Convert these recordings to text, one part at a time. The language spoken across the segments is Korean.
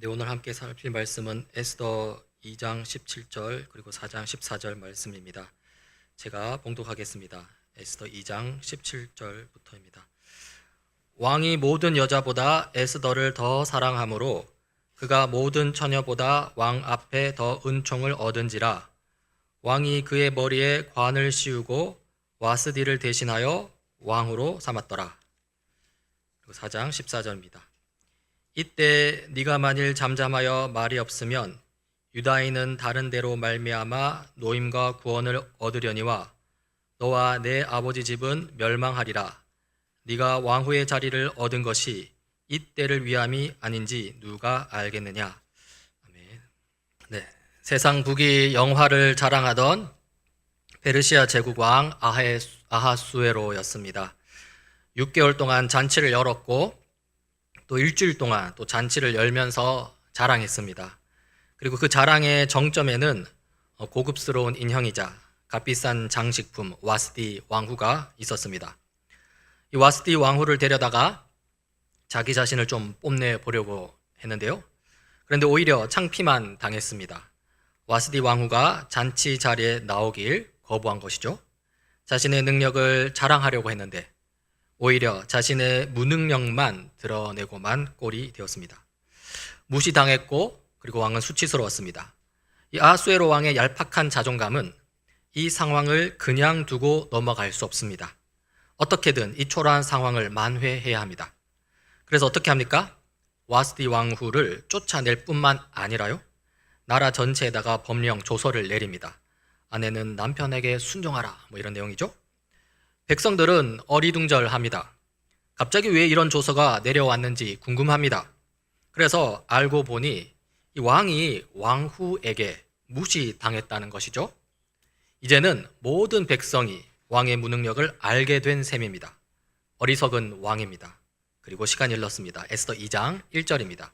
네, 오늘 함께 살필 말씀은 에스더 2장 17절 그리고 4장 14절 말씀입니다. 제가 봉독하겠습니다. 에스더 2장 17절부터입니다. 왕이 모든 여자보다 에스더를 더 사랑하므로 그가 모든 처녀보다 왕 앞에 더 은총을 얻은지라. 왕이 그의 머리에 관을 씌우고 와스디를 대신하여 왕으로 삼았더라. 그리고 4장 14절입니다. 이때 네가 만일 잠잠하여 말이 없으면 유다인은 다른 데로 말미암아 노임과 구원을 얻으려니와 너와 내 아버지 집은 멸망하리라. 네가 왕후의 자리를 얻은 것이 이때를 위함이 아닌지 누가 알겠느냐. 아멘. 네, 세상 북이 영화를 자랑하던 페르시아 제국 왕 아하수에로였습니다. 6개월 동안 잔치를 열었고 또 일주일 동안 또 잔치를 열면서 자랑했습니다. 그리고 그 자랑의 정점에는 고급스러운 인형이자 값비싼 장식품 와스디 왕후가 있었습니다. 이 와스디 왕후를 데려다가 자기 자신을 좀 뽐내 보려고 했는데요. 그런데 오히려 창피만 당했습니다. 와스디 왕후가 잔치 자리에 나오길 거부한 것이죠. 자신의 능력을 자랑하려고 했는데 오히려 자신의 무능력만 드러내고만 꼴이 되었습니다. 무시당했고 그리고 왕은 수치스러웠습니다. 이 아하수에로 왕의 얄팍한 자존감은 이 상황을 그냥 두고 넘어갈 수 없습니다. 어떻게든 이 초라한 상황을 만회해야 합니다. 그래서 어떻게 합니까? 와스디 왕후를 쫓아낼 뿐만 아니라요, 나라 전체에다가 법령 조서를 내립니다. 아내는 남편에게 순종하라, 이런 내용이죠. 백성들은 어리둥절합니다. 갑자기 왜 이런 조서가 내려왔는지 궁금합니다. 그래서 알고 보니 이 왕이 왕후에게 무시당했다는 것이죠. 이제는 모든 백성이 왕의 무능력을 알게 된 셈입니다. 어리석은 왕입니다. 그리고 시간이 흘렀습니다. 에스더 2장 1절입니다.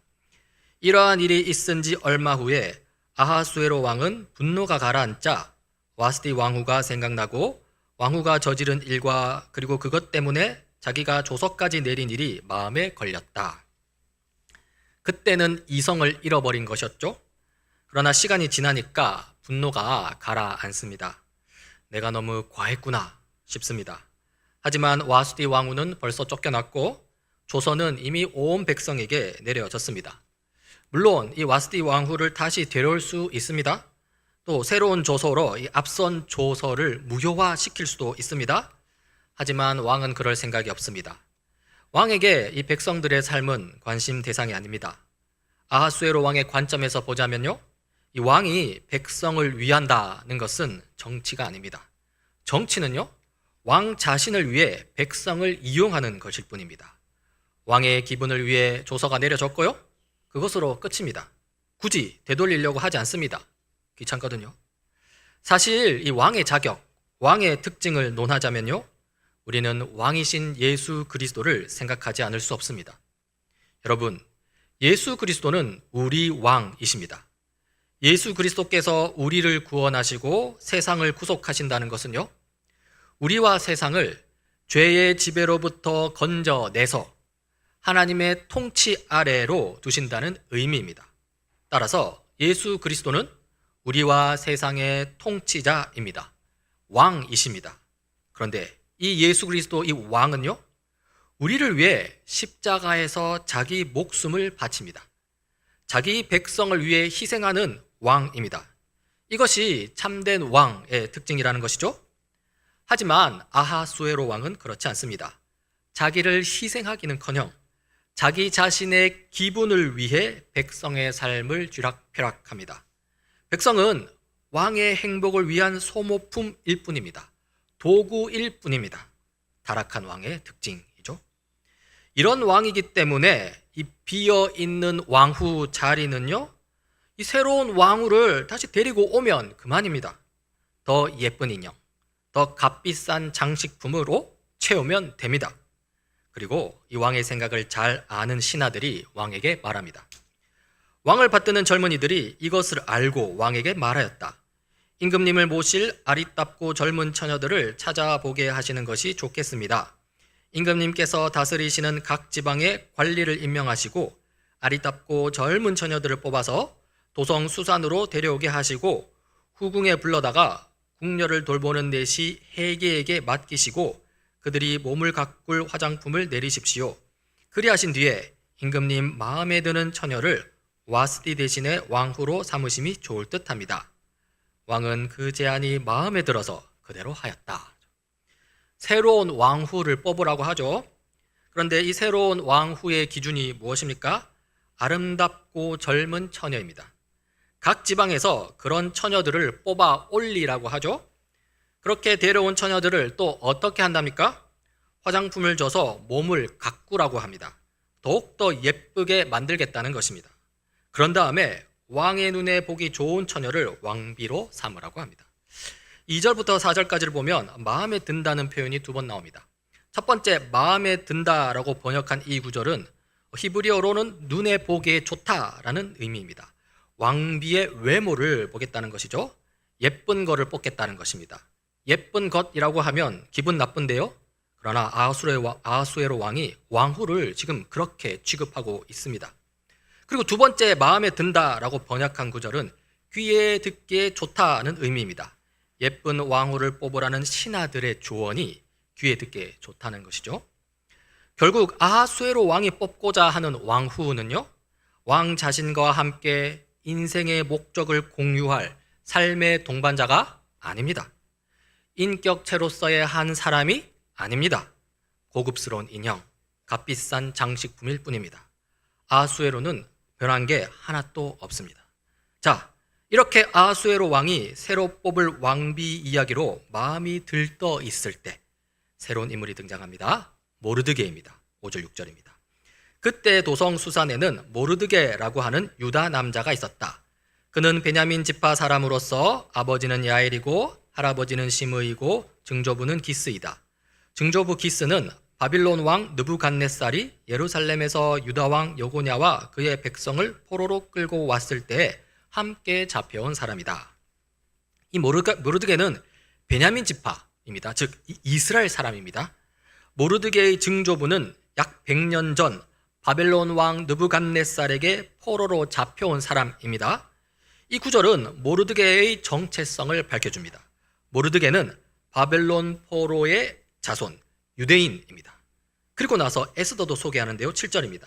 이러한 일이 있은 지 얼마 후에 아하수에로 왕은 분노가 가라앉자 와스디 왕후가 생각나고 왕후가 저지른 일과 그리고 그것 때문에 자기가 조서까지 내린 일이 마음에 걸렸다. 그때는 이성을 잃어버린 것이었죠. 그러나 시간이 지나니까 분노가 가라앉습니다. 내가 너무 과했구나 싶습니다. 하지만 와스디 왕후는 벌써 쫓겨났고 조서는 이미 온 백성에게 내려졌습니다. 물론 이 와스디 왕후를 다시 데려올 수 있습니다. 또 새로운 조서로 이 앞선 조서를 무효화시킬 수도 있습니다. 하지만 왕은 그럴 생각이 없습니다. 왕에게 이 백성들의 삶은 관심 대상이 아닙니다. 아하수에로 왕의 관점에서 보자면요, 이 왕이 백성을 위한다는 것은 정치가 아닙니다. 정치는요, 왕 자신을 위해 백성을 이용하는 것일 뿐입니다. 왕의 기분을 위해 조서가 내려졌고요, 그것으로 끝입니다. 굳이 되돌리려고 하지 않습니다. 귀찮거든요. 사실 이 왕의 자격, 왕의 특징을 논하자면요, 우리는 왕이신 예수 그리스도를 생각하지 않을 수 없습니다. 여러분, 예수 그리스도는 우리 왕이십니다. 예수 그리스도께서 우리를 구원하시고 세상을 구속하신다는 것은요, 우리와 세상을 죄의 지배로부터 건져내서 하나님의 통치 아래로 두신다는 의미입니다. 따라서 예수 그리스도는 우리와 세상의 통치자입니다. 왕이십니다. 그런데 이 예수 그리스도 이 왕은요, 우리를 위해 십자가에서 자기 목숨을 바칩니다. 자기 백성을 위해 희생하는 왕입니다. 이것이 참된 왕의 특징이라는 것이죠. 하지만 아하수에로 왕은 그렇지 않습니다. 자기를 희생하기는커녕 자기 자신의 기분을 위해 백성의 삶을 쥐락펴락합니다. 백성은 왕의 행복을 위한 소모품일 뿐입니다. 도구일 뿐입니다. 타락한 왕의 특징이죠. 이런 왕이기 때문에 이 비어있는 왕후 자리는요, 이 새로운 왕후를 다시 데리고 오면 그만입니다. 더 예쁜 인형, 더 값비싼 장식품으로 채우면 됩니다. 그리고 이 왕의 생각을 잘 아는 신하들이 왕에게 말합니다. 왕을 받드는 젊은이들이 이것을 알고 왕에게 말하였다. 임금님을 모실 아리따고 젊은 처녀들을 찾아보게 하시는 것이 좋겠습니다. 임금님께서 다스리시는 각 지방에 관리를 임명하시고 아리답고 젊은 처녀들을 뽑아서 도성 수산으로 데려오게 하시고 후궁에 불러다가 궁녀를 돌보는 내시 해계에게 맡기시고 그들이 몸을 가꿀 화장품을 내리십시오. 그리하신 뒤에 임금님 마음에 드는 처녀를 와스티 대신에 왕후로 삼으심이 좋을 듯합니다. 왕은 그 제안이 마음에 들어서 그대로 하였다. 새로운 왕후를 뽑으라고 하죠. 그런데 이 새로운 왕후의 기준이 무엇입니까? 아름답고 젊은 처녀입니다. 각 지방에서 그런 처녀들을 뽑아 올리라고 하죠. 그렇게 데려온 처녀들을 또 어떻게 한답니까? 화장품을 줘서 몸을 가꾸라고 합니다. 더욱더 예쁘게 만들겠다는 것입니다. 그런 다음에 왕의 눈에 보기 좋은 처녀를 왕비로 삼으라고 합니다. 2절부터 4절까지를 보면 마음에 든다는 표현이 2번 나옵니다. 첫 번째, 마음에 든다라고 번역한 이 구절은 히브리어로는 눈에 보기에 좋다라는 의미입니다. 왕비의 외모를 보겠다는 것이죠. 예쁜 거를 뽑겠다는 것입니다. 예쁜 것이라고 하면 기분 나쁜데요. 그러나 아하수에로 왕이 왕후를 지금 그렇게 취급하고 있습니다. 그리고 두 번째, 마음에 든다라고 번역한 구절은 귀에 듣기에 좋다는 의미입니다. 예쁜 왕후를 뽑으라는 신하들의 조언이 귀에 듣기에 좋다는 것이죠. 결국 아하수에로 왕이 뽑고자 하는 왕후는요, 왕 자신과 함께 인생의 목적을 공유할 삶의 동반자가 아닙니다. 인격체로서의 한 사람이 아닙니다. 고급스러운 인형, 값비싼 장식품일 뿐입니다. 아하수에로는 변한 게 하나도 없습니다. 자, 이렇게 아하수에로 왕이 새로 뽑을 왕비 이야기로 마음이 들떠 있을 때 새로운 인물이 등장합니다. 모르드게입니다. 5절 6절입니다. 그때 도성 수산에는 모르드게라고 하는 유다 남자가 있었다. 그는 베냐민 지파 사람으로서 아버지는 야엘이고 할아버지는 시므이고 증조부는 기스이다. 증조부 기스는 바빌론 왕 느부갓네살이 예루살렘에서 유다 왕 여고냐와 그의 백성을 포로로 끌고 왔을 때 함께 잡혀온 사람이다. 이 모르드게는 베냐민 지파입니다. 즉 이스라엘 사람입니다. 모르드게의 증조부는 약 100년 전 바벨론 왕 느부갓네살에게 포로로 잡혀온 사람입니다. 이 구절은 모르드게의 정체성을 밝혀줍니다. 모르드게는 바벨론 포로의 자손, 유대인입니다. 그리고 나서 에스더도 소개하는데요. 7절입니다.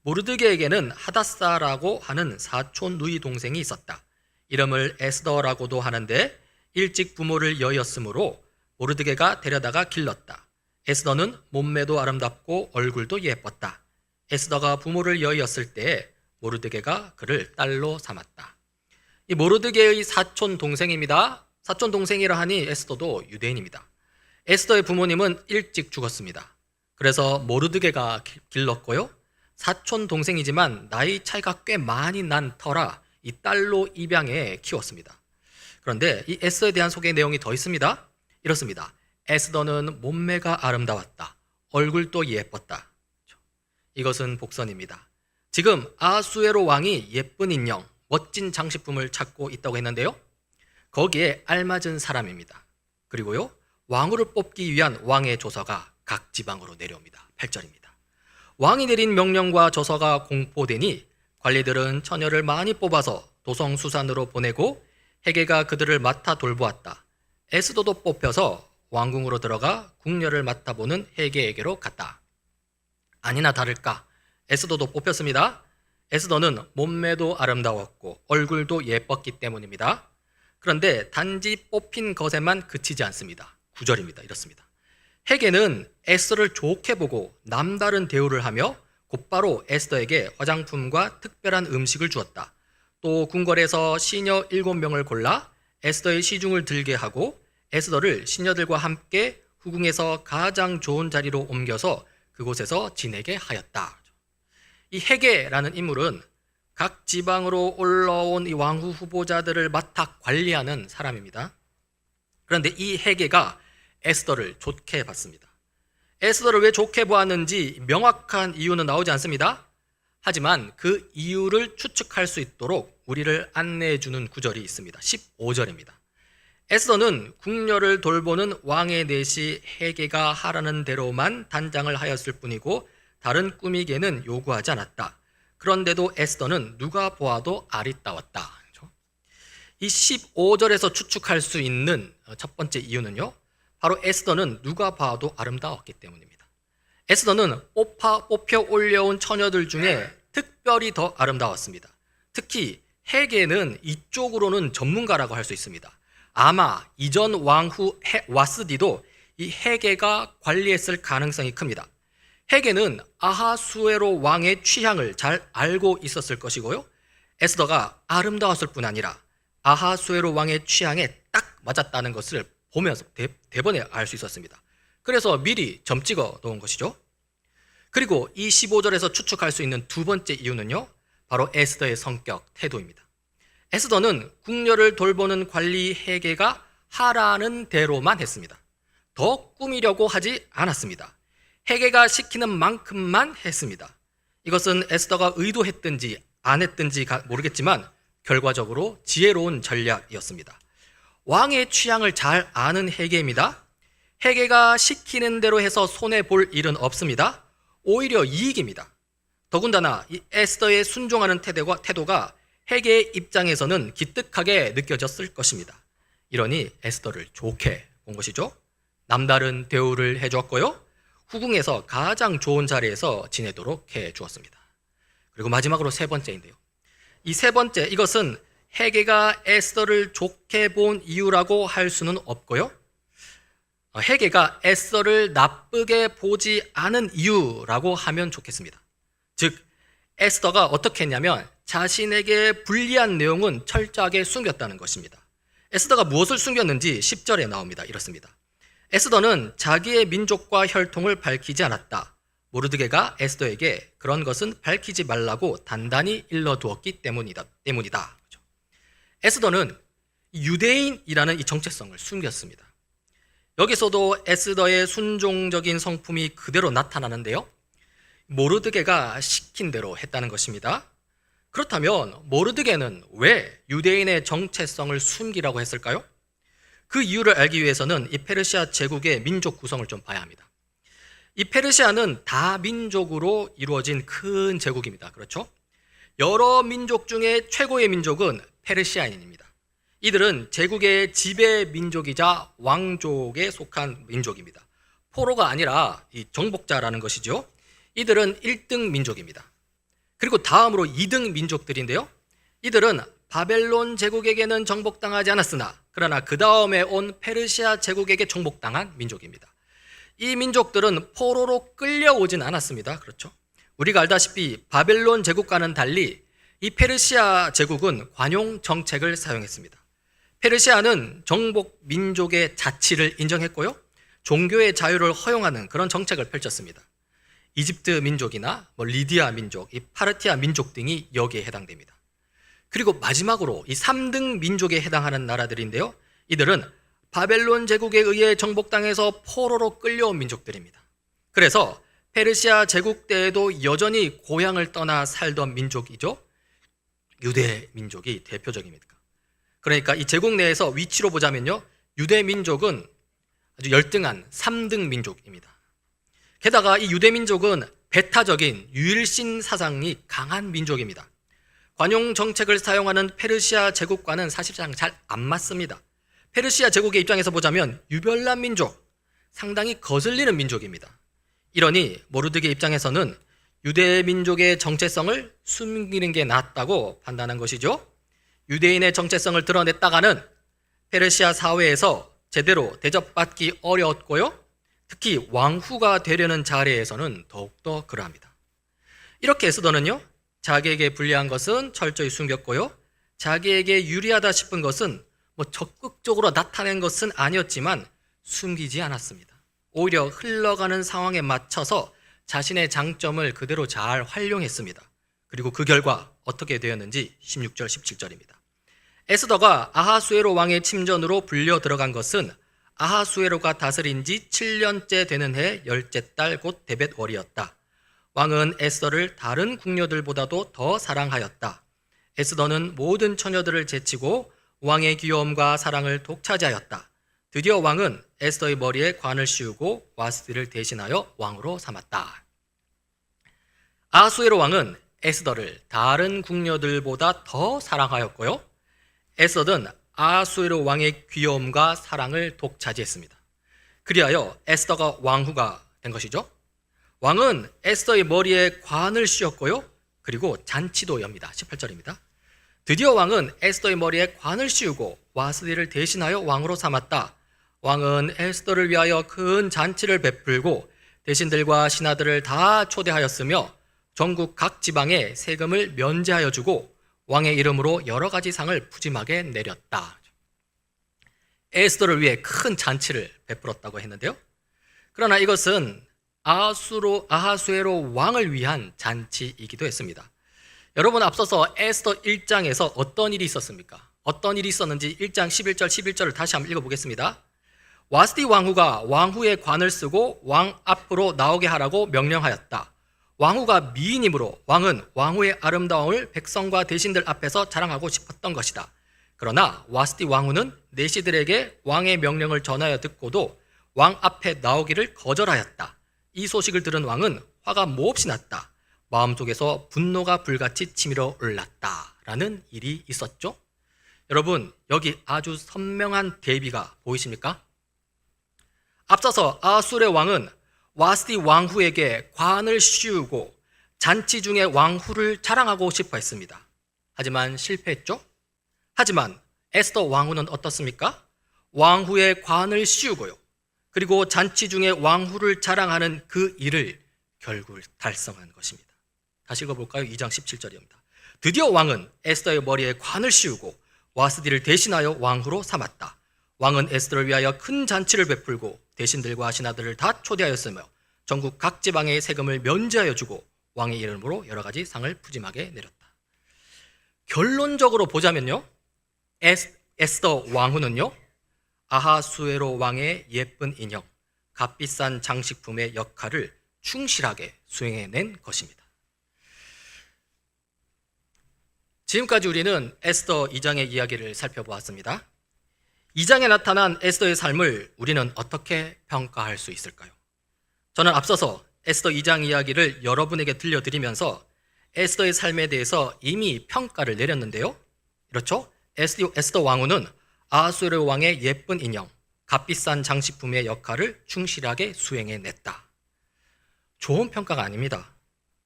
모르드게에게는 하다사라고 하는 사촌 누이 동생이 있었다. 이름을 에스더라고도 하는데 일찍 부모를 여의었으므로 모르드게가 데려다가 길렀다. 에스더는 몸매도 아름답고 얼굴도 예뻤다. 에스더가 부모를 여의었을 때 모르드게가 그를 딸로 삼았다. 이 모르드게의 사촌 동생입니다. 사촌 동생이라 하니 에스더도 유대인입니다. 에스더의 부모님은 일찍 죽었습니다. 그래서 모르드게가 길렀고요. 사촌 동생이지만 나이 차이가 꽤 많이 난 터라 이 딸로 입양해 키웠습니다. 그런데 이 에스더에 대한 소개 내용이 더 있습니다. 이렇습니다. 에스더는 몸매가 아름다웠다. 얼굴도 예뻤다. 이것은 복선입니다. 지금 아하수에로 왕이 예쁜 인형, 멋진 장식품을 찾고 있다고 했는데요. 거기에 알맞은 사람입니다. 그리고요, 왕후를 뽑기 위한 왕의 조서가 각 지방으로 내려옵니다. 8절입니다. 왕이 내린 명령과 조서가 공포되니 관리들은 처녀를 많이 뽑아서 도성 수산으로 보내고 헤게가 그들을 맡아 돌보았다. 에스더도 뽑혀서 왕궁으로 들어가 궁녀를 맡아보는 헤게에게로 갔다. 아니나 다를까 에스더도 뽑혔습니다. 에스더는 몸매도 아름다웠고 얼굴도 예뻤기 때문입니다. 그런데 단지 뽑힌 것에만 그치지 않습니다. 9절입니다. 이렇습니다. 헤게는 에스더를 좋게 보고 남다른 대우를 하며 곧바로 에스더에게 화장품과 특별한 음식을 주었다. 또 궁궐에서 시녀 7명을 골라 에스더의 시중을 들게 하고 에스더를 시녀들과 함께 후궁에서 가장 좋은 자리로 옮겨서 그곳에서 지내게 하였다. 이 헤게라는 인물은 각 지방으로 올라온 이 왕후 후보자들을 맡아 관리하는 사람입니다. 그런데 이 헤게가 에스더를 좋게 봤습니다. 에스더를 왜 좋게 보았는지 명확한 이유는 나오지 않습니다. 하지만 그 이유를 추측할 수 있도록 우리를 안내해 주는 구절이 있습니다. 15절입니다. 에스더는 궁녀를 돌보는 왕의 내시 헤게가 하라는 대로만 단장을 하였을 뿐이고 다른 꾸미개는 요구하지 않았다. 그런데도 에스더는 누가 보아도 아리따웠다. 그렇죠? 이 15절에서 추측할 수 있는 첫 번째 이유는요, 바로 에스더는 누가 봐도 아름다웠기 때문입니다. 에스더는 뽑혀 올려온 처녀들 중에 특별히 더 아름다웠습니다. 특히 헤게는 이쪽으로는 전문가라고 할 수 있습니다. 아마 이전 왕후 와스디도 이 헤게가 관리했을 가능성이 큽니다. 헤게는 아하수에로 왕의 취향을 잘 알고 있었을 것이고요, 에스더가 아름다웠을 뿐 아니라 아하수에로 왕의 취향에 딱 맞았다는 것을 보면서 대번에 알 수 있었습니다. 그래서 미리 점 찍어 놓은 것이죠. 그리고 이 15절에서 추측할 수 있는 두 번째 이유는요, 바로 에스더의 성격, 태도입니다. 에스더는 궁녀를 돌보는 관리 헤게가 하라는 대로만 했습니다. 더 꾸미려고 하지 않았습니다. 헤게가 시키는 만큼만 했습니다. 이것은 에스더가 의도했든지 안 했든지 모르겠지만 결과적으로 지혜로운 전략이었습니다. 왕의 취향을 잘 아는 헤게입니다. 헤게가 시키는 대로 해서 손해볼 일은 없습니다. 오히려 이익입니다. 더군다나 이 에스더의 순종하는 태도가 헤게의 입장에서는 기특하게 느껴졌을 것입니다. 이러니 에스더를 좋게 본 것이죠. 남다른 대우를 해주었고요, 후궁에서 가장 좋은 자리에서 지내도록 해주었습니다. 그리고 마지막으로 세 번째인데요, 이 세 번째, 이것은 헤게가 에스더를 좋게 본 이유라고 할 수는 없고요, 헤게가 에스더를 나쁘게 보지 않은 이유라고 하면 좋겠습니다. 즉, 에스더가 어떻게 했냐면 자신에게 불리한 내용은 철저하게 숨겼다는 것입니다. 에스더가 무엇을 숨겼는지 10절에 나옵니다. 이렇습니다. 에스더는 자기의 민족과 혈통을 밝히지 않았다. 모르드게가 에스더에게 그런 것은 밝히지 말라고 단단히 일러두었기 때문이다. 그렇죠? 에스더는 유대인이라는 이 정체성을 숨겼습니다. 여기서도 에스더의 순종적인 성품이 그대로 나타나는데요, 모르드게가 시킨 대로 했다는 것입니다. 그렇다면 모르드게는 왜 유대인의 정체성을 숨기라고 했을까요? 그 이유를 알기 위해서는 이 페르시아 제국의 민족 구성을 좀 봐야 합니다. 이 페르시아는 다민족으로 이루어진 큰 제국입니다. 그렇죠? 여러 민족 중에 최고의 민족은 페르시아인입니다. 이들은 제국의 지배 민족이자 왕족에 속한 민족입니다. 포로가 아니라 이 정복자라는 것이죠. 이들은 1등 민족입니다. 그리고 다음으로 2등 민족들인데요, 이들은 바벨론 제국에게는 정복당하지 않았으나 그러나 그 다음에 온 페르시아 제국에게 정복당한 민족입니다. 이 민족들은 포로로 끌려오진 않았습니다. 그렇죠? 우리가 알다시피 바벨론 제국과는 달리 이 페르시아 제국은 관용 정책을 사용했습니다. 페르시아는 정복 민족의 자치를 인정했고요, 종교의 자유를 허용하는 그런 정책을 펼쳤습니다. 이집트 민족이나 리디아 민족, 이 파르티아 민족 등이 여기에 해당됩니다. 그리고 마지막으로 이 3등 민족에 해당하는 나라들인데요, 이들은 바벨론 제국에 의해 정복당해서 포로로 끌려온 민족들입니다. 그래서 페르시아 제국 때에도 여전히 고향을 떠나 살던 민족이죠. 유대 민족이 대표적입니다. 그러니까 이 제국 내에서 위치로 보자면요, 유대 민족은 아주 열등한 3등 민족입니다. 게다가 이 유대 민족은 배타적인 유일신 사상이 강한 민족입니다. 관용 정책을 사용하는 페르시아 제국과는 사실상 잘 안 맞습니다. 페르시아 제국의 입장에서 보자면 유별난 민족, 상당히 거슬리는 민족입니다. 이러니 모르드게 입장에서는 유대 민족의 정체성을 숨기는 게 낫다고 판단한 것이죠. 유대인의 정체성을 드러냈다가는 페르시아 사회에서 제대로 대접받기 어려웠고요, 특히 왕후가 되려는 자리에서는 더욱더 그러합니다. 이렇게 에스더는요, 자기에게 불리한 것은 철저히 숨겼고요, 자기에게 유리하다 싶은 것은 적극적으로 나타낸 것은 아니었지만 숨기지 않았습니다. 오히려 흘러가는 상황에 맞춰서 자신의 장점을 그대로 잘 활용했습니다. 그리고 그 결과 어떻게 되었는지 16절, 17절입니다. 에스더가 아하수에로 왕의 침전으로 불려 들어간 것은 아하수에로가 다스린 지 7년째 되는 해 10째 달 곧 데벳월이었다. 왕은 에스더를 다른 궁녀들보다도 더 사랑하였다. 에스더는 모든 처녀들을 제치고 왕의 귀여움과 사랑을 독차지하였다. 드디어 왕은 에스더의 머리에 관을 씌우고 와스디를 대신하여 왕으로 삼았다. 아하수에로 왕은 에스더를 다른 궁녀들보다 더 사랑하였고요. 에스더는 아하수에로 왕의 귀여움과 사랑을 독차지했습니다. 그리하여 에스더가 왕후가 된 것이죠. 왕은 에스더의 머리에 관을 씌웠고요. 그리고 잔치도 엽니다. 18절입니다. 드디어 왕은 에스더의 머리에 관을 씌우고 와스디를 대신하여 왕으로 삼았다. 왕은 에스더를 위하여 큰 잔치를 베풀고 대신들과 신하들을 다 초대하였으며 전국 각 지방에 세금을 면제하여 주고 왕의 이름으로 여러 가지 상을 푸짐하게 내렸다. 에스더를 위해 큰 잔치를 베풀었다고 했는데요. 그러나 이것은 아하수에로 왕을 위한 잔치이기도 했습니다. 여러분, 앞서서 에스더 1장에서 어떤 일이 있었습니까? 어떤 일이 있었는지 1장 11절 11절을 다시 한번 읽어보겠습니다. 와스디 왕후가 왕후의 관을 쓰고 왕 앞으로 나오게 하라고 명령하였다. 왕후가 미인이므로 왕은 왕후의 아름다움을 백성과 대신들 앞에서 자랑하고 싶었던 것이다. 그러나 와스디 왕후는 내시들에게 왕의 명령을 전하여 듣고도 왕 앞에 나오기를 거절하였다. 이 소식을 들은 왕은 화가 몹시 났다. 마음속에서 분노가 불같이 치밀어 올랐다. 라는 일이 있었죠. 여러분, 여기 아주 선명한 대비가 보이십니까? 앞서서 아하수의 왕은 와스디 왕후에게 관을 씌우고 잔치 중에 왕후를 자랑하고 싶어 했습니다. 하지만 실패했죠. 하지만 에스더 왕후는 어떻습니까? 왕후의 관을 씌우고요. 그리고 잔치 중에 왕후를 자랑하는 그 일을 결국 달성한 것입니다. 다시 읽어볼까요? 2장 17절입니다. 드디어 왕은 에스더의 머리에 관을 씌우고 와스디를 대신하여 왕후로 삼았다. 왕은 에스더를 위하여 큰 잔치를 베풀고 대신들과 신하들을 다 초대하였으며 전국 각 지방의 세금을 면제하여 주고 왕의 이름으로 여러 가지 상을 푸짐하게 내렸다. 결론적으로 보자면요, 에스더 왕후는요, 아하수에로 왕의 예쁜 인형, 값비싼 장식품의 역할을 충실하게 수행해낸 것입니다. 지금까지 우리는 에스더 2장의 이야기를 살펴보았습니다. 2장에 나타난 에스더의 삶을 우리는 어떻게 평가할 수 있을까요? 저는 앞서서 에스더 2장 이야기를 여러분에게 들려드리면서 에스더의 삶에 대해서 이미 평가를 내렸는데요. 그렇죠? 에스더 왕후는 아하수에로 왕의 예쁜 인형, 값비싼 장식품의 역할을 충실하게 수행해냈다. 좋은 평가가 아닙니다.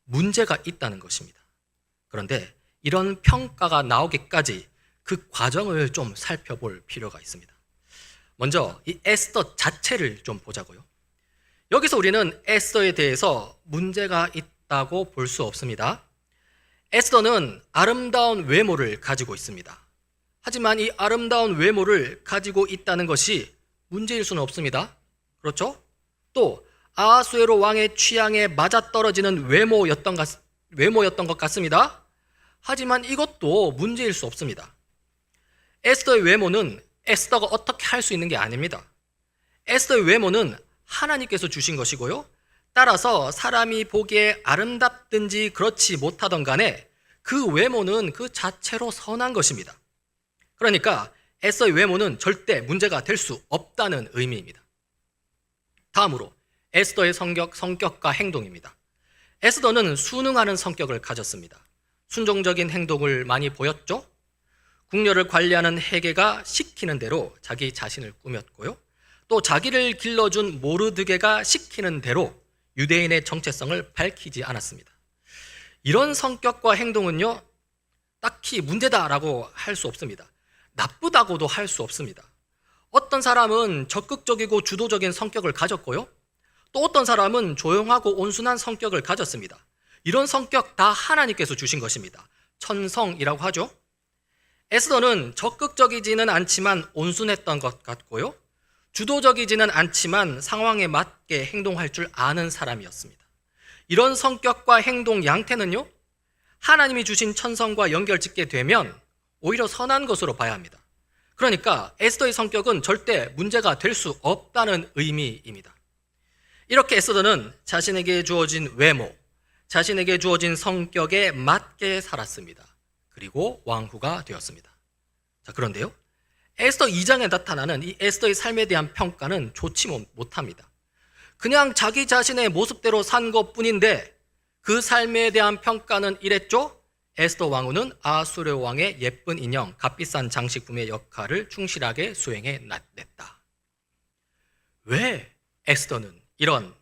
문제가 있다는 것입니다. 그런데 이런 평가가 나오기까지 그 과정을 좀 살펴볼 필요가 있습니다. 먼저 이 에스더 자체를 좀 보자고요. 여기서 우리는 에스더에 대해서 문제가 있다고 볼 수 없습니다. 에스더는 아름다운 외모를 가지고 있습니다. 하지만 이 아름다운 외모를 가지고 있다는 것이 문제일 수는 없습니다. 그렇죠? 또 아하수에로 왕의 취향에 맞아떨어지는 외모였던 것 같습니다. 하지만 이것도 문제일 수 없습니다. 에스더의 외모는 에스더가 어떻게 할 수 있는 게 아닙니다. 에스더의 외모는 하나님께서 주신 것이고요. 따라서 사람이 보기에 아름답든지 그렇지 못하던 간에 그 외모는 그 자체로 선한 것입니다. 그러니까 에스더의 외모는 절대 문제가 될 수 없다는 의미입니다. 다음으로 에스더의 성격과 행동입니다. 에스더는 순응하는 성격을 가졌습니다. 순종적인 행동을 많이 보였죠. 궁녀를 관리하는 헤게가 시키는 대로 자기 자신을 꾸몄고요. 또 자기를 길러준 모르드게가 시키는 대로 유대인의 정체성을 밝히지 않았습니다. 이런 성격과 행동은요, 딱히 문제다라고 할 수 없습니다. 나쁘다고도 할 수 없습니다. 어떤 사람은 적극적이고 주도적인 성격을 가졌고요. 또 어떤 사람은 조용하고 온순한 성격을 가졌습니다. 이런 성격 다 하나님께서 주신 것입니다. 천성이라고 하죠. 에스더는 적극적이지는 않지만 온순했던 것 같고요. 주도적이지는 않지만 상황에 맞게 행동할 줄 아는 사람이었습니다. 이런 성격과 행동 양태는요, 하나님이 주신 천성과 연결짓게 되면 오히려 선한 것으로 봐야 합니다. 그러니까 에스더의 성격은 절대 문제가 될 수 없다는 의미입니다. 이렇게 에스더는 자신에게 주어진 외모, 자신에게 주어진 성격에 맞게 살았습니다. 그리고 왕후가 되었습니다. 자, 그런데요, 에스더 2장에 나타나는 이 에스더의 삶에 대한 평가는 좋지 못합니다. 그냥 자기 자신의 모습대로 산 것뿐인데 그 삶에 대한 평가는 이랬죠. 에스더 왕후는 아수르 왕의 예쁜 인형, 값비싼 장식품의 역할을 충실하게 수행해냈다. 왜 에스더는 이런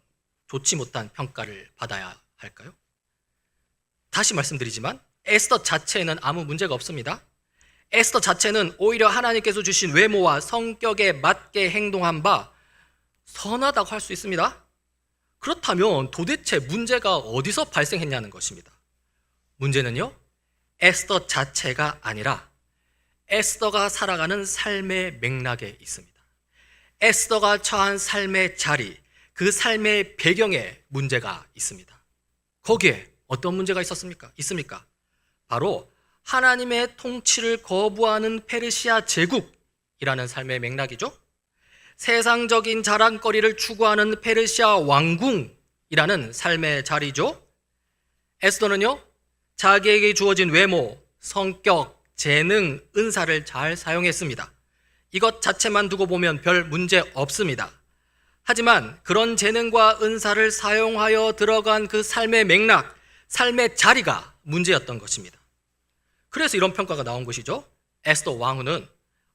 좋지 못한 평가를 받아야 할까요? 다시 말씀드리지만 에스더 자체에는 아무 문제가 없습니다. 에스더 자체는 오히려 하나님께서 주신 외모와 성격에 맞게 행동한 바 선하다고 할 수 있습니다. 그렇다면 도대체 문제가 어디서 발생했냐는 것입니다. 문제는요, 에스더 자체가 아니라 에스더가 살아가는 삶의 맥락에 있습니다. 에스더가 처한 삶의 자리, 그 삶의 배경에 문제가 있습니다. 거기에 어떤 문제가 있습니까? 바로 하나님의 통치를 거부하는 페르시아 제국이라는 삶의 맥락이죠. 세상적인 자랑거리를 추구하는 페르시아 왕궁이라는 삶의 자리죠. 에스더는요, 자기에게 주어진 외모, 성격, 재능, 은사를 잘 사용했습니다. 이것 자체만 두고 보면 별 문제 없습니다. 하지만 그런 재능과 은사를 사용하여 들어간 그 삶의 맥락, 삶의 자리가 문제였던 것입니다. 그래서 이런 평가가 나온 것이죠. 에스더 왕후는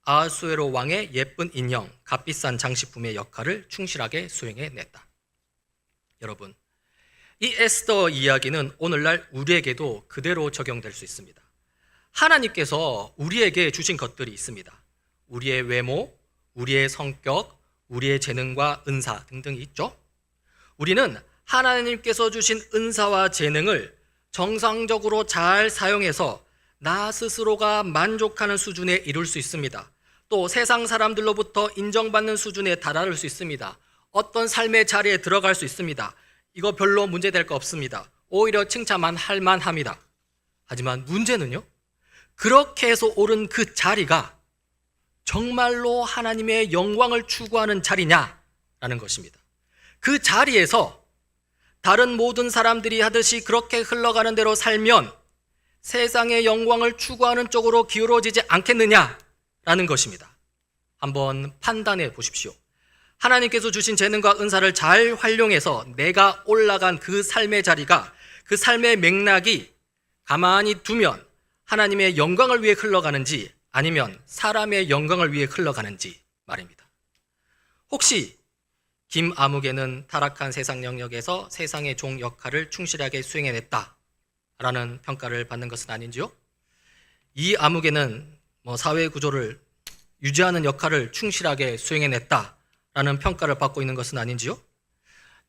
아수에로 왕의 예쁜 인형, 값비싼 장식품의 역할을 충실하게 수행해냈다. 여러분, 이 에스더 이야기는 오늘날 우리에게도 그대로 적용될 수 있습니다. 하나님께서 우리에게 주신 것들이 있습니다. 우리의 외모, 우리의 성격, 우리의 재능과 은사 등등이 있죠. 우리는 하나님께서 주신 은사와 재능을 정상적으로 잘 사용해서 나 스스로가 만족하는 수준에 이룰 수 있습니다. 또 세상 사람들로부터 인정받는 수준에 달할 수 있습니다. 어떤 삶의 자리에 들어갈 수 있습니다. 이거 별로 문제될 거 없습니다. 오히려 칭찬만 할 만합니다. 하지만 문제는요, 그렇게 해서 오른 그 자리가 정말로 하나님의 영광을 추구하는 자리냐라는 것입니다. 그 자리에서 다른 모든 사람들이 하듯이 그렇게 흘러가는 대로 살면 세상의 영광을 추구하는 쪽으로 기울어지지 않겠느냐라는 것입니다. 한번 판단해 보십시오. 하나님께서 주신 재능과 은사를 잘 활용해서 내가 올라간 그 삶의 자리가, 그 삶의 맥락이 가만히 두면 하나님의 영광을 위해 흘러가는지 아니면 사람의 영광을 위해 흘러가는지 말입니다. 혹시 김아무개는 타락한 세상 영역에서 세상의 종 역할을 충실하게 수행해냈다라는 평가를 받는 것은 아닌지요? 이 아무개는 사회 구조를 유지하는 역할을 충실하게 수행해냈다라는 평가를 받고 있는 것은 아닌지요?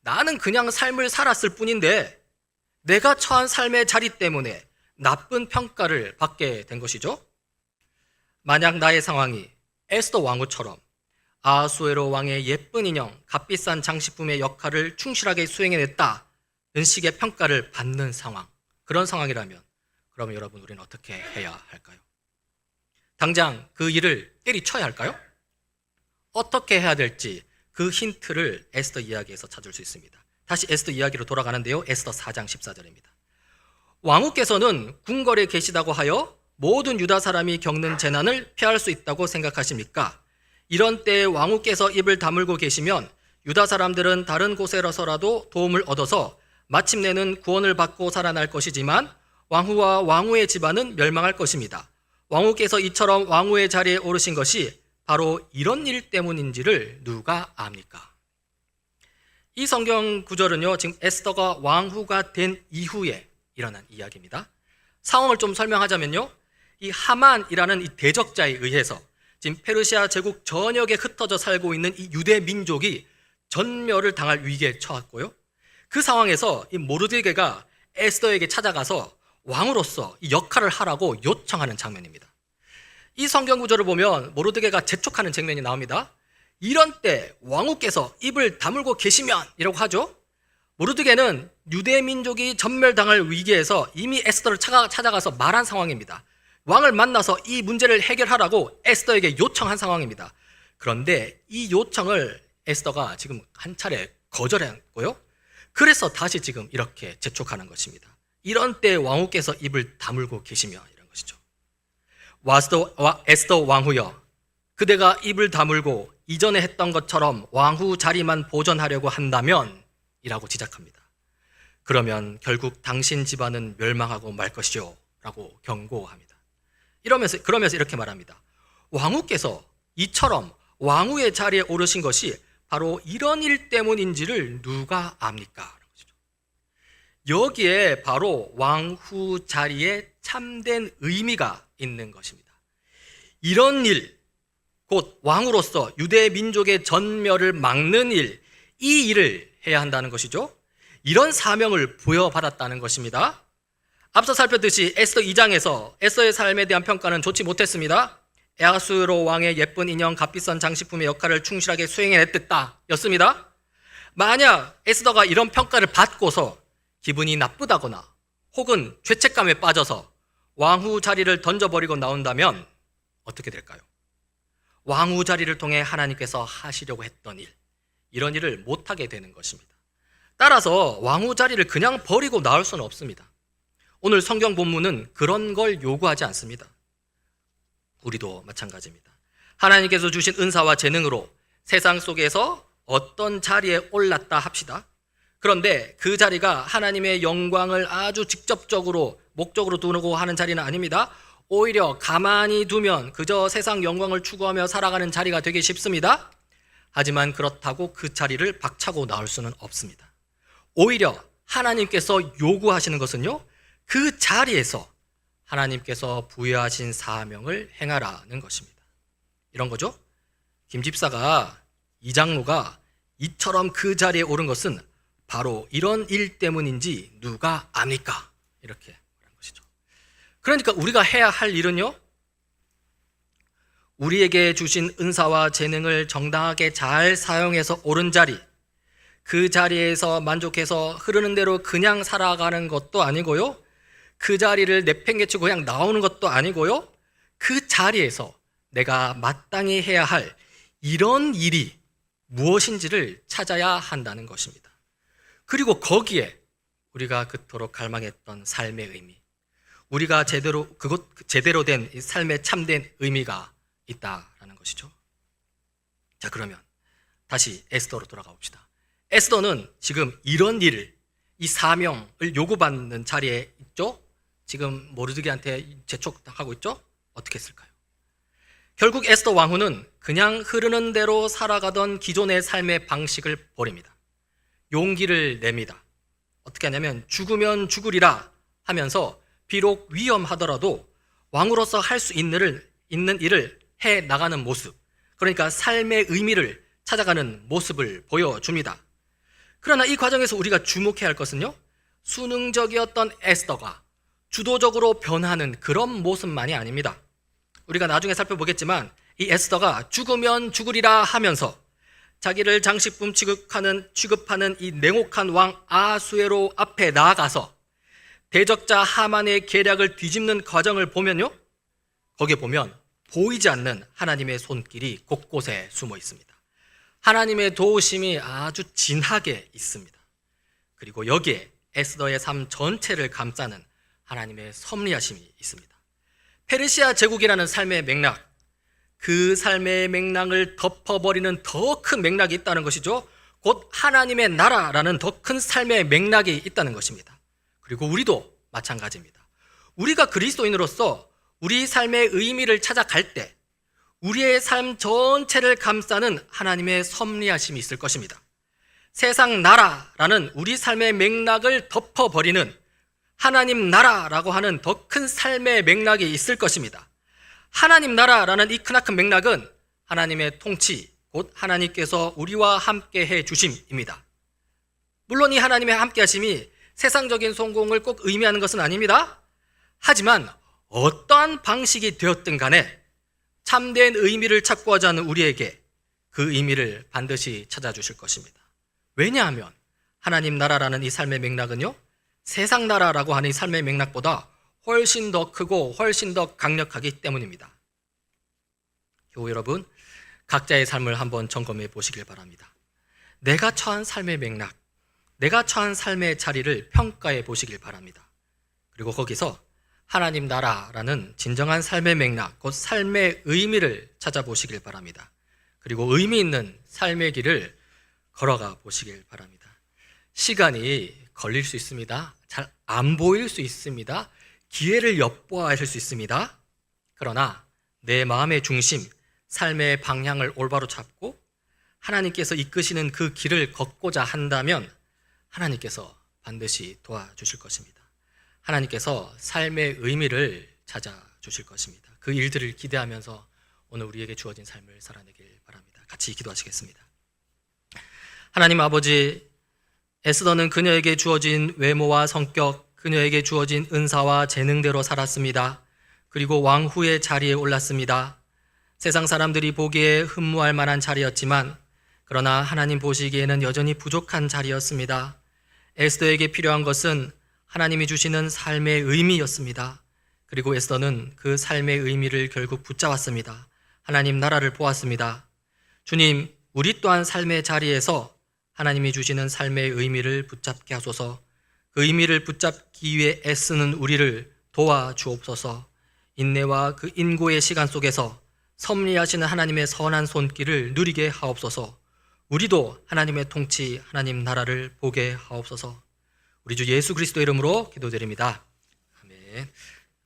나는 그냥 삶을 살았을 뿐인데 내가 처한 삶의 자리 때문에 나쁜 평가를 받게 된 것이죠. 만약 나의 상황이 에스더 왕후처럼 아수에로 왕의 예쁜 인형, 값비싼 장식품의 역할을 충실하게 수행해냈다는 식의 평가를 받는 상황, 그런 상황이라면 그러면 여러분, 우리는 어떻게 해야 할까요? 당장 그 일을 때리쳐야 할까요? 어떻게 해야 될지 그 힌트를 에스더 이야기에서 찾을 수 있습니다. 다시 에스더 이야기로 돌아가는데요, 에스더 4장 14절입니다. 왕후께서는 궁궐에 계시다고 하여 모든 유다 사람이 겪는 재난을 피할 수 있다고 생각하십니까? 이런 때에 왕후께서 입을 다물고 계시면 유다 사람들은 다른 곳에서라도 도움을 얻어서 마침내는 구원을 받고 살아날 것이지만 왕후와 왕후의 집안은 멸망할 것입니다. 왕후께서 이처럼 왕후의 자리에 오르신 것이 바로 이런 일 때문인지를 누가 압니까? 이 성경 구절은요, 지금 에스더가 왕후가 된 이후에 일어난 이야기입니다. 상황을 좀 설명하자면요, 이 하만이라는 이 대적자에 의해서 지금 페르시아 제국 전역에 흩어져 살고 있는 이 유대 민족이 전멸을 당할 위기에 처했고요. 그 상황에서 이 모르드게가 에스더에게 찾아가서 왕으로서 이 역할을 하라고 요청하는 장면입니다. 이 성경 구절을 보면 모르드게가 재촉하는 장면이 나옵니다. 이런 때 왕후께서 입을 다물고 계시면 이라고 하죠. 모르드게는 유대 민족이 전멸당할 위기에서 이미 에스더를 찾아가서 말한 상황입니다. 왕을 만나서 이 문제를 해결하라고 에스더에게 요청한 상황입니다. 그런데 이 요청을 에스더가 지금 한 차례 거절했고요. 그래서 다시 지금 이렇게 재촉하는 것입니다. 이런 때 왕후께서 입을 다물고 계시며 이런 것이죠. 에스더 왕후여, 그대가 입을 다물고 이전에 했던 것처럼 왕후 자리만 보존하려고 한다면 이라고 지적합니다. 그러면 결국 당신 집안은 멸망하고 말 것이요 라고 경고합니다. 그러면서 이렇게 말합니다. 왕후께서 이처럼 왕후의 자리에 오르신 것이 바로 이런 일 때문인지를 누가 압니까? 여기에 바로 왕후 자리에 참된 의미가 있는 것입니다. 이런 일, 곧 왕으로서 유대 민족의 전멸을 막는 일, 이 일을 해야 한다는 것이죠. 이런 사명을 부여받았다는 것입니다. 앞서 살폈듯이 에스더 2장에서 에스더의 삶에 대한 평가는 좋지 못했습니다. 아하수에로 왕의 예쁜 인형, 값비싼 장식품의 역할을 충실하게 수행해냈다 였습니다. 만약 에스더가 이런 평가를 받고서 기분이 나쁘다거나 혹은 죄책감에 빠져서 왕후 자리를 던져버리고 나온다면 어떻게 될까요? 왕후 자리를 통해 하나님께서 하시려고 했던 일, 이런 일을 못하게 되는 것입니다. 따라서 왕후 자리를 그냥 버리고 나올 수는 없습니다. 오늘 성경 본문은 그런 걸 요구하지 않습니다. 우리도 마찬가지입니다. 하나님께서 주신 은사와 재능으로 세상 속에서 어떤 자리에 올랐다 합시다. 그런데 그 자리가 하나님의 영광을 아주 직접적으로 목적으로 두고 하는 자리는 아닙니다. 오히려 가만히 두면 그저 세상 영광을 추구하며 살아가는 자리가 되기 쉽습니다. 하지만 그렇다고 그 자리를 박차고 나올 수는 없습니다. 오히려 하나님께서 요구하시는 것은요, 그 자리에서 하나님께서 부여하신 사명을 행하라는 것입니다. 이런 거죠. 김 집사가, 이 장로가 이처럼 그 자리에 오른 것은 바로 이런 일 때문인지 누가 압니까? 이렇게 말한 것이죠. 그러니까 우리가 해야 할 일은요, 우리에게 주신 은사와 재능을 정당하게 잘 사용해서 오른 자리, 그 자리에서 만족해서 흐르는 대로 그냥 살아가는 것도 아니고요, 그 자리를 내팽개치고 그냥 나오는 것도 아니고요, 그 자리에서 내가 마땅히 해야 할 이런 일이 무엇인지를 찾아야 한다는 것입니다. 그리고 거기에 우리가 그토록 갈망했던 삶의 의미, 우리가 제대로 된 삶의 참된 의미가 있다라는 것이죠. 자, 그러면 다시 에스더로 돌아가 봅시다. 에스더는 지금 이런 일을, 이 사명을 요구받는 자리에 있죠. 지금 모르드게한테 재촉하고 있죠. 어떻게 했을까요? 결국 에스더 왕후는 그냥 흐르는 대로 살아가던 기존의 삶의 방식을 버립니다. 용기를 냅니다. 어떻게 하냐면 죽으면 죽으리라 하면서 비록 위험하더라도 왕으로서 할 수 있는 일을 해 나가는 모습, 그러니까 삶의 의미를 찾아가는 모습을 보여줍니다. 그러나 이 과정에서 우리가 주목해야 할 것은요, 수능적이었던 에스더가 주도적으로 변하는 그런 모습만이 아닙니다. 우리가 나중에 살펴보겠지만 이 에스더가 죽으면 죽으리라 하면서 자기를 장식품 취급하는 이 냉혹한 왕 아하수에로 앞에 나아가서 대적자 하만의 계략을 뒤집는 과정을 보면요, 거기에 보면 보이지 않는 하나님의 손길이 곳곳에 숨어 있습니다. 하나님의 도우심이 아주 진하게 있습니다. 그리고 여기에 에스더의 삶 전체를 감싸는 하나님의 섭리하심이 있습니다. 페르시아 제국이라는 삶의 맥락, 그 삶의 맥락을 덮어버리는 더 큰 맥락이 있다는 것이죠. 곧 하나님의 나라라는 더 큰 삶의 맥락이 있다는 것입니다. 그리고 우리도 마찬가지입니다. 우리가 그리스도인으로서 우리 삶의 의미를 찾아갈 때 우리의 삶 전체를 감싸는 하나님의 섭리하심이 있을 것입니다. 세상 나라라는 우리 삶의 맥락을 덮어버리는 하나님 나라라고 하는 더 큰 삶의 맥락이 있을 것입니다. 하나님 나라라는 이 크나큰 맥락은 하나님의 통치, 곧 하나님께서 우리와 함께 해 주심입니다. 물론 이 하나님의 함께 하심이 세상적인 성공을 꼭 의미하는 것은 아닙니다. 하지만 어떠한 방식이 되었든 간에 참된 의미를 찾고자 하는 우리에게 그 의미를 반드시 찾아주실 것입니다. 왜냐하면 하나님 나라라는 이 삶의 맥락은요, 세상 나라라고 하는 이 삶의 맥락보다 훨씬 더 크고 훨씬 더 강력하기 때문입니다. 교우 여러분, 각자의 삶을 한번 점검해 보시길 바랍니다. 내가 처한 삶의 맥락, 내가 처한 삶의 자리를 평가해 보시길 바랍니다. 그리고 거기서 하나님 나라라는 진정한 삶의 맥락, 곧 삶의 의미를 찾아보시길 바랍니다. 그리고 의미 있는 삶의 길을 걸어가 보시길 바랍니다. 시간이 걸릴 수 있습니다. 잘 안 보일 수 있습니다. 기회를 엿보아야 할 수 있습니다. 그러나 내 마음의 중심, 삶의 방향을 올바로 잡고 하나님께서 이끄시는 그 길을 걷고자 한다면 하나님께서 반드시 도와주실 것입니다. 하나님께서 삶의 의미를 찾아주실 것입니다. 그 일들을 기대하면서 오늘 우리에게 주어진 삶을 살아내길 바랍니다. 같이 기도하시겠습니다. 하나님 아버지, 에스더는 그녀에게 주어진 외모와 성격, 그녀에게 주어진 은사와 재능대로 살았습니다. 그리고 왕후의 자리에 올랐습니다. 세상 사람들이 보기에 흠모할 만한 자리였지만 그러나 하나님 보시기에는 여전히 부족한 자리였습니다. 에스더에게 필요한 것은 하나님이 주시는 삶의 의미였습니다. 그리고 에스더는 그 삶의 의미를 결국 붙잡았습니다. 하나님 나라를 보았습니다. 주님, 우리 또한 삶의 자리에서 하나님이 주시는 삶의 의미를 붙잡게 하소서. 그 의미를 붙잡기 위해 애쓰는 우리를 도와주옵소서. 인내와 그 인고의 시간 속에서 섭리하시는 하나님의 선한 손길을 누리게 하옵소서. 우리도 하나님의 통치, 하나님 나라를 보게 하옵소서. 우리 주 예수 그리스도 이름으로 기도드립니다. 아멘.